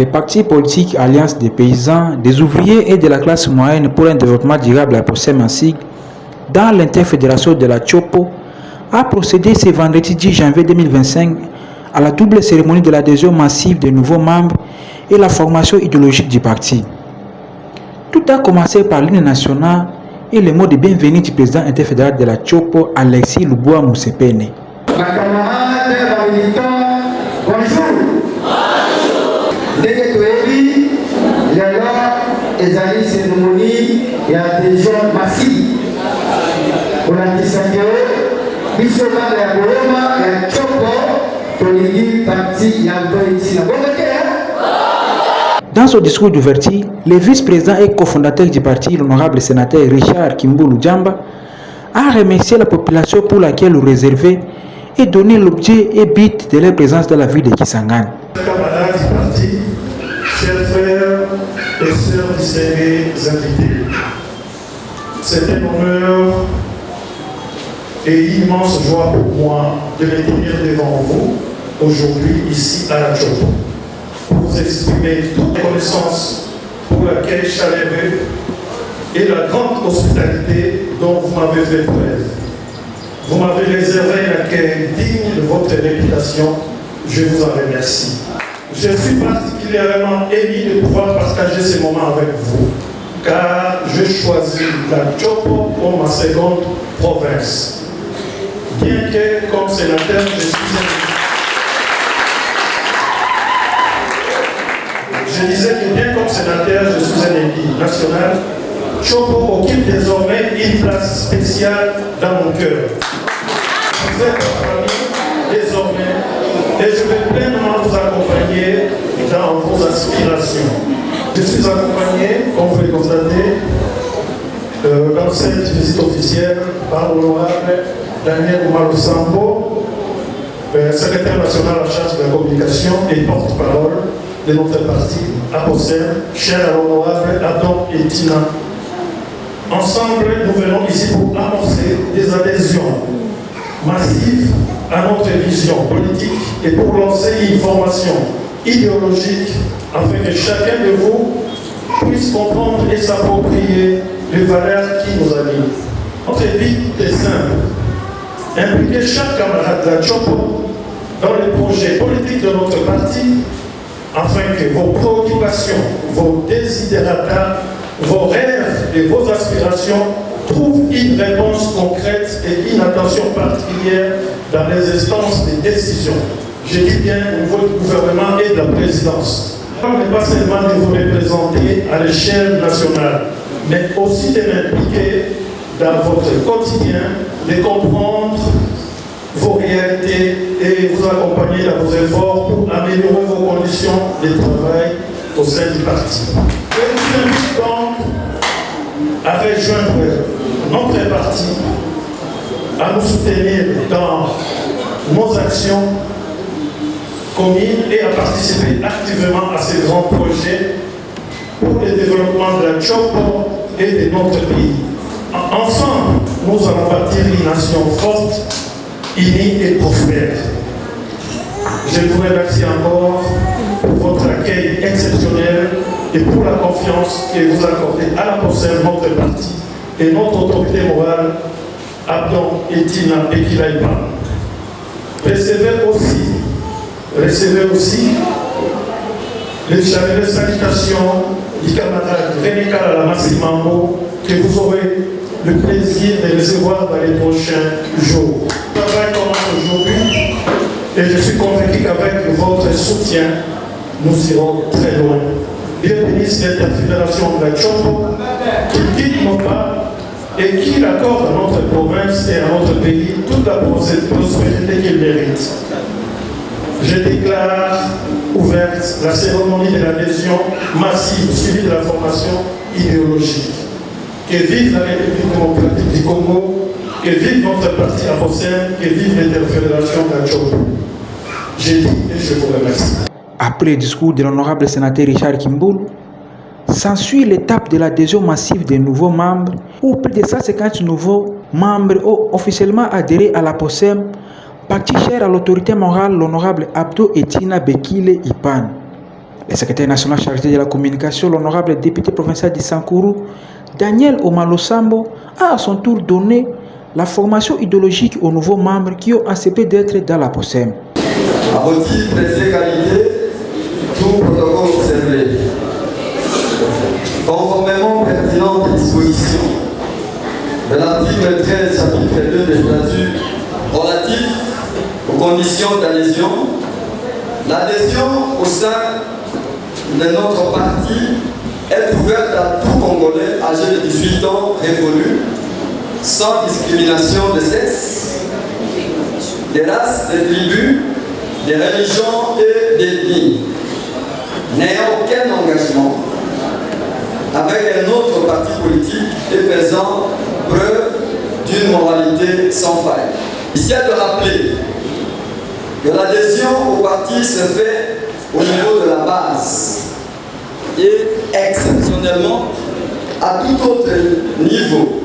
Les partis politiques Alliance des paysans, des ouvriers et de la classe moyenne pour un développement durable à POSSEM en sigle, dans l'interfédération de la Chopo, a procédé ce vendredi 10 janvier 2025 à la double cérémonie de l'adhésion massive des nouveaux membres et la formation idéologique du parti. Tout a commencé par l'hymne national et les mots de bienvenue du président interfédéral de la Chopo, Alexis Luboa Moussepene. Ezali cérémonie d'adhésion massive pour la distinguer biso ya Boloma ya Chopo tolingi parti ya Boetina. Dans son discours d'ouverture, le vice-président et cofondateur du parti, l'honorable sénateur Richard Kimbulu Djamba, a remercié la population pour laquelle il réservait et donné l'objet et but de leur présence dans la ville de Kisangani. Camarades du parti, chers frères et sœurs distingués invités, c'est un honneur et une immense joie pour moi de me tenir devant vous aujourd'hui ici à la Chopo pour vous exprimer toute reconnaissance pour l'accueil chaleureux et la grande hospitalité dont vous m'avez fait preuve. Vous m'avez réservé un accueil digne de votre réputation. Je vous en remercie. Je suis particulièrement ému de pouvoir partager ces moments avec vous, car je choisis la Chopo comme ma seconde province. Bien que, comme sénateur, je suis un élu national, Chopo occupe désormais une place spéciale dans mon cœur. Vous êtes famille désormais et je vais pleinement vous accompagner dans vos aspirations. Je suis accompagné, comme vous le constatez, dans cette visite officielle par l'honorable Daniel Oumaro Sambo, secrétaire national en charge de la communication et porte-parole de notre parti à POSSEM, cher à l'honorable Adam et Tina. Ensemble, nous venons ici pour amorcer des adhésions massives à notre vision politique et pour lancer une formation idéologique afin que chacun de vous puisse comprendre et s'approprier les valeurs qui nous animent. Notre but est simple: impliquer chaque camarade de la Chopo dans les projets politiques de notre parti afin que vos préoccupations, vos desiderata, vos rêves et vos aspirations trouvent une réponse concrète et une attention particulière dans les instances de décision. Je dis bien au niveau du gouvernement et de la présidence. n'est pas seulement de vous représenter à l'échelle nationale, mais aussi de m'impliquer dans votre quotidien, de comprendre vos réalités et vous accompagner dans vos efforts pour améliorer vos conditions de travail au sein du parti. Je vous invite donc à rejoindre notre parti, à nous soutenir dans nos actions communes et à participer activement à ces grands projets pour le développement de la Chopo et de notre pays. Ensemble, nous allons bâtir une nation forte, unie et prospère. Je vous remercie encore pour votre accueil exceptionnel et pour la confiance que vous accordez à la POSSEM, notre parti et notre autorité morale, Abdon et Tina Bekilaïba. Recevez aussi les chaleureuses salutations du camarade René Kalala Massimambo que vous aurez le plaisir de recevoir dans les prochains jours. Le travail commence aujourd'hui et je suis convaincu qu'avec votre soutien, nous irons très loin. Bienvenue cette fédération de la Chopo qui guide nos pas et qui accorde à notre province et à notre pays toute la prospérité qu'il mérite. Je déclare ouverte la cérémonie de l'adhésion massive suivie de la formation idéologique. Que vive la République démocratique du Congo, que vive notre parti à POSSEM, que vive l'interfédération de la Chopo. J'ai dit et je vous remercie. Après le discours de l'honorable sénateur Richard Kimbulu, s'ensuit l'étape de l'adhésion massive des nouveaux membres, où plus de 150 nouveaux membres ont officiellement adhéré à la POSSEM, parti cher à l'autorité morale, l'honorable Abdou Etina Bekile Ipan. Le secrétaire national chargé de la communication, l'honorable député provincial de Sankourou, Daniel Omalosambo, a à son tour donné la formation idéologique aux nouveaux membres qui ont accepté d'être dans la POSEM. À vos titres et qualités, tout protocole observé. Conformément aux pertinentes dispositions de l'article 13, chapitre 2 des statuts relatifs aux conditions d'adhésion, l'adhésion au sein de notre parti est ouverte à tout Congolais âgé de 18 ans révolu, sans discrimination de sexe, des races, des tribus, des religions et d'ethnie, n'ayant aucun engagement avec un autre parti politique et faisant preuve d'une moralité sans faille. Ici à de rappeler que l'adhésion au parti se fait au niveau de la base et exceptionnellement à tout autre niveau,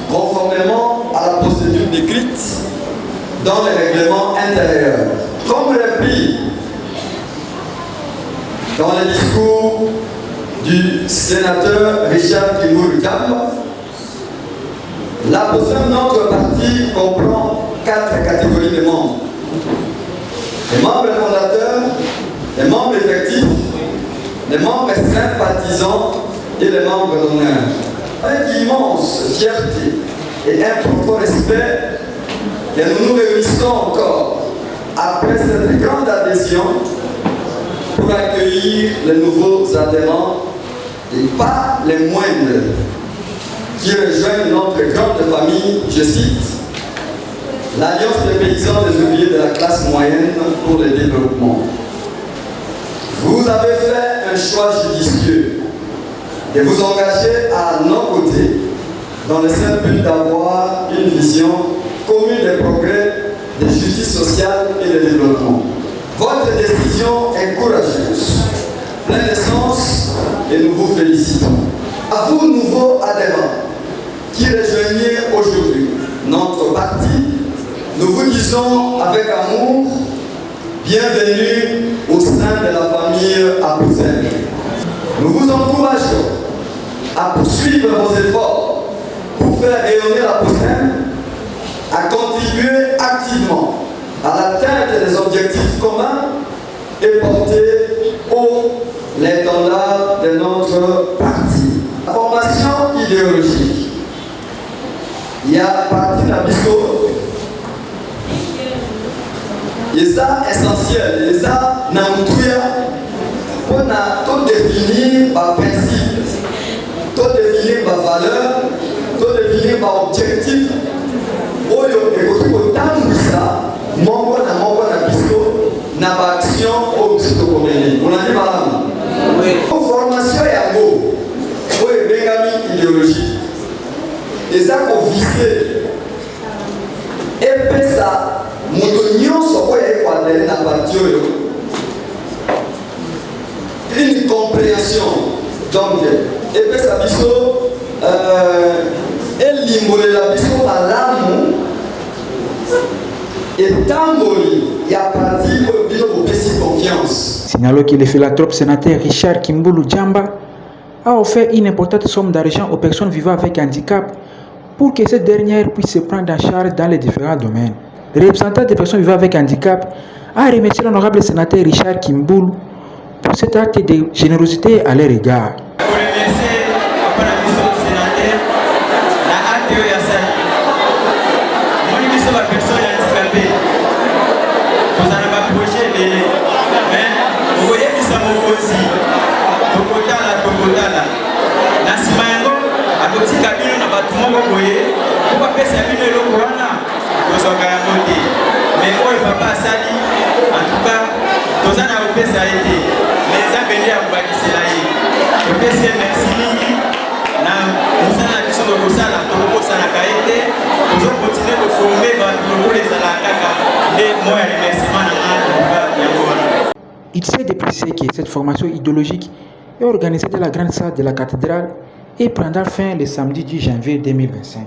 conformément à la procédure décrite dans les règlements intérieurs. Comme repris dans le discours du sénateur Richard Kimboulou Djamba, la POSEM, notre parti, comprend 4 catégories de membres. Les membres fondateurs, les membres effectifs, les membres sympathisants et les membres d'honneur. Avec immense fierté et un profond respect que nous nous réunissons encore après cette grande adhésion pour accueillir les nouveaux adhérents et pas les moindres qui rejoignent notre grande famille, je cite, l'Alliance des paysans des ouvriers de la classe moyenne pour le développement. Vous avez fait un choix judicieux de vous engager à nos côtés dans le seul but d'avoir une vision commune des progrès, de justice sociale et de développement. Votre décision est courageuse, pleine de sens et nous vous félicitons. À vous, nouveaux adhérents, qui rejoignez aujourd'hui notre parti, nous vous disons avec amour, bienvenue au sein de la famille APOSEM. Nous vous encourageons à poursuivre vos efforts pour faire rayonner la POSEM, à contribuer activement à l'atteinte des objectifs communs et porter haut l'étendard de notre parti. La formation idéologique. Il y a parti d'Abisso. Et ça, essentiel. Et ça, pour tout définir par principe, tout définir par valeur, tout définir par objectif. Mongo na biso na action au psychocoménie. On a dit madame. Oui. Formation ya go. Oui, bengami idéologie. Et ça qu'on visait. Et puis ça, moto nyonso ko ya ko adhérer na parti yo. Une compréhension. Donc, et puis ça biso elimbolela la biso malamu. Signalons que le philanthrope sénateur Richard Kimboulou Djamba a offert une importante somme d'argent aux personnes vivant avec handicap pour que ces dernières puissent se prendre en charge dans les différents domaines. Le représentant des personnes vivant avec handicap a remercié l'honorable sénateur Richard Kimboulou pour cet acte de générosité à leur égard. Il s'est de préciser que cette formation idéologique est organisée dans la grande salle de la cathédrale et prendra fin le samedi 10 janvier 2025.